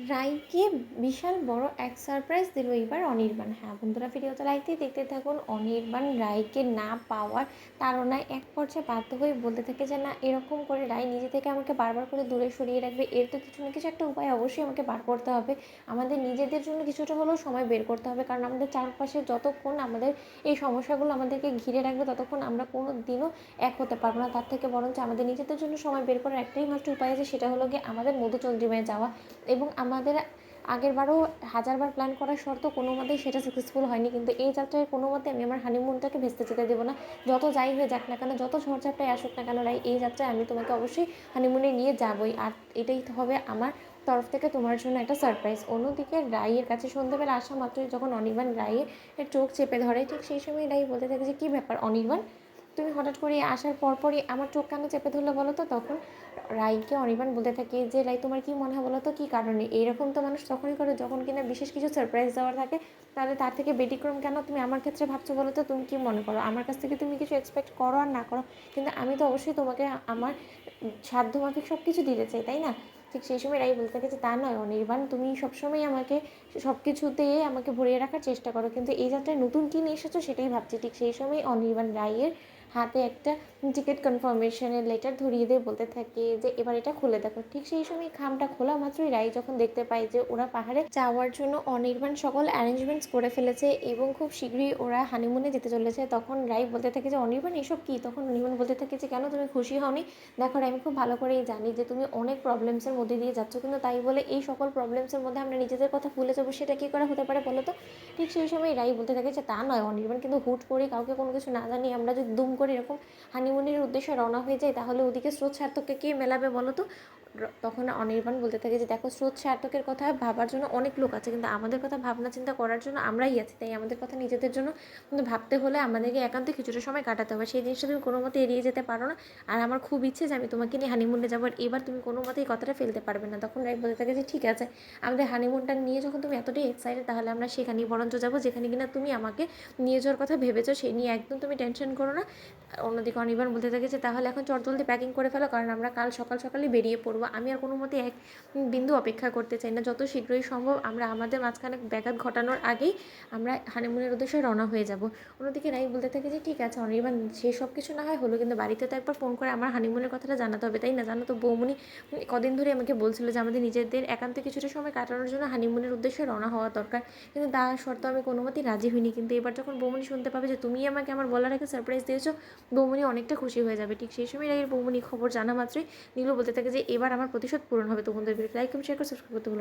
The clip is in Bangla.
রাইকে বিশাল বড় এক সারপ্রাইজ দিল এবার অনির্বাণ। হ্যাঁ বন্ধুরা, ভিডিওটা লাইক দিয়ে দেখতে থাকুন। অনির্বাণ রাইকে না পাওয়ার তাড়নায় এক পর্যায়ে বাধ্য হয়ে বলতে থাকে যে না, এরকম করে রাই নিজে থেকে আমাকে বারবার করে দূরে সরিয়ে রাখবে, এর তো কিছু না কিছু একটা উপায় অবশ্যই আমাকে বার করতে হবে। আমাদের নিজেদের জন্য কিছুটা হলেও সময় বের করতে হবে, কারণ আমাদের চারপাশে যতক্ষণ আমাদের এই সমস্যাগুলো আমাদেরকে ঘিরে রাখবে ততক্ষণ আমরা কোনো দিনও এক হতে পারবো না। তার থেকে বরঞ্চ আমাদের নিজেদের জন্য সময় বের করার একটাই মাত্র উপায় আছে, সেটা হলো গিয়ে আমাদের মধুচন্দ্রিমায় যাওয়া। এবং আমাদের আগেরবারও হাজারবার প্ল্যান করার সত্ত্বেও কোনো মতেই সেটা সাকসেসফুল হয়নি, কিন্তু এই যাত্রায় কোনো মতে আমি আমার হানিমুনটাকে ভেস্তে যেতে দেবো না। যত যাই হয়ে যাক না কেন, যত ঝড়ঝাপটাই আসুক না কেন রাই, এই যাত্রায় আমি তোমাকে অবশ্যই হানিমুনে নিয়ে যাবই। আর এটাই হবে আমার তরফ থেকে তোমার জন্য একটা সারপ্রাইজ। অন্যদিকে রাইয়ের কাছে সন্ধ্যাবেলা আসা মাত্রই যখন অনির্বাণ রাইয়ের চোখ চেপে ধরে, ঠিক সেই সময় রাই বলতে থাকে যে কী ব্যাপার অনির্বাণ, তুমি হঠাৎ করে আসার পরপরই আমার চোখ কেন চেপে ধরলে বলো তো। তখন রাইকে অনির্বাণ বলতে থাকে যে রাই, তোমার কি মনে হয় বলো তো, কী কারণে? এইরকম তো মানুষ তখনই করে যখন কিনা বিশেষ কিছু সারপ্রাইজ দেওয়ার থাকে, তাহলে তার থেকে ব্যতিক্রম কেন তুমি আমার ক্ষেত্রে ভাবছো বলো তো? তুমি কি মনে করো আমার কাছ থেকে তুমি কিছু এক্সপেক্ট করো আর না করো, কিন্তু আমি তো অবশ্যই তোমাকে আমার সাধ্যমাফিক সব কিছু দিতে চাই, তাই না? ঠিক সেই সময় রাই বলতে থাকে যে তা নয় অনির্বাণ, তুমি সবসময় আমাকে সব কিছুতে আমাকে ভরিয়ে রাখার চেষ্টা করো, কিন্তু এই যাত্রায় নতুন কী নিয়ে এসেছো সেটাই ভাবছি। ঠিক সেই সময় অনির্বাণ রাইয়ের হাতে একটা টিকিট কনফার্মেশনের লেটার ধরিয়ে দিয়ে বলতে থাকে যে এবার এটা খুলে দেখো। ঠিক সেই সময় খামটা খোলা মাত্রই রাই যখন দেখতে পায় যে ওরা পাহাড়ে যাওয়ার জন্য অনির্বাণ সকল অ্যারেঞ্জমেন্টস করে ফেলেছে এবং খুব শীঘ্রই ওরা হানিমুনে যেতে চলেছে, তখন রাই বলতে থাকে যে অনির্বাণ এসব কী? তখন অনির্বাণ বলতে থাকে যে কেন, তুমি খুশি হওনি? দেখো রাই, আমি খুব ভালো করেই জানি যে তুমি অনেক প্রবলেমসের মধ্যে দিয়ে যাচ্ছ, কিন্তু তাই বলে এই সকল প্রবলেমসের মধ্যে আমরা নিজেদের কথা ভুলে যাবো, সেটা কী করে হতে পারে বলো তো? ঠিক সেই সময় রাই বলতে থাকে যে তা নয় অনির্বাণ, কিন্তু হুট করে কাউকে কোনো কিছু না জানিয়ে আমরা যদি দুম করে এরকম হানিমুনের উদ্দেশ্যে রওনা হয়ে যাই, তাহলে ওদিকে স্রোত সার্থককে কে মেলাবে বলো তো? তখন অনির্বাণ বলতে থাকে যে দেখো, স্রোত সার্থকের কথা ভাবার জন্য অনেক লোক আছে, কিন্তু আমাদের কথা ভাবনা চিন্তা করার জন্য আমরাই আছি, তাই আমাদের কথা নিজেদের জন্য কিন্তু ভাবতে হলে আমাদেরকে একান্ত কিছুটা সময় কাটাতে হবে। সেই জিনিসটা তুমি কোনো মতে এড়িয়ে যেতে পারো না। আর আমার খুব ইচ্ছে যে আমি তোমাকে নিয়ে হানিমুনে যাবো, আর এবার তুমি কোনো মতেই কথাটা ফেলতে পারবে না। তখন রাই বলতে থাকে যে ঠিক আছে, আমাদের হানিমুনটা নিয়ে যখন তুমি এতটাই এক্সাইটেড, তাহলে আমরা সেখানেই বরঞ্চ যাবো যেখানে কিনা তুমি আমাকে নিয়ে যাওয়ার কথা ভেবেছো, সেই নিয়ে একদম তুমি টেনশন করো না। অন্যদিকে অনির্বাণ বলতে থাকে যে তাহলে এখন চটজলদি প্যাকিং করে ফেলো, কারণ আমরা কাল সকাল সকালই বেরিয়ে পড়বো। আমি আর কোনো মতে এক বিন্দু অপেক্ষা করতে চাই না, যত শীঘ্রই সম্ভব আমরা আমাদের মাঝখানে ব্যাঘাত ঘটানোর আগেই আমরা হানিমুনের উদ্দেশ্যে রওনা হয়ে যাব। অন্যদিকে রাই বলতে থাকে যে ঠিক আছে অনির্বাণ, সে সব কিছু না হয় হলো, কিন্তু বাড়িতে তো একবার ফোন করে আমার হানিমুনের কথাটা জানাতে হবে, তাই না? জানো তো বৌমনি কদিন ধরে আমাকে বলছিল যে আমাদের নিজেদের একান্ত কিছুটা সময় কাটানোর জন্য হানিমুনের উদ্দেশ্যে রওনা হওয়া দরকার, কিন্তু তা সত্ত্বেও আমি কোনো মতেই রাজি হইনি। কিন্তু এবার যখন বৌমনি শুনতে পাবে যে তুমি আমাকে আমার বলার আগে সারপ্রাইজ দিয়েছো, বৌমনি অনেকটা খুশি হয়ে যাবে। ঠিক সেই সময় রাইয়ের বৌমনি খবর জানা মাত্রই নীলু বলতে থাকে যে এবার আমার প্রতিশোধ পূরণ হবে। তোমাদের ভিডিও লাইক এবং শেয়ার করে সাবস্ক্রাইব করতে ভুলো না।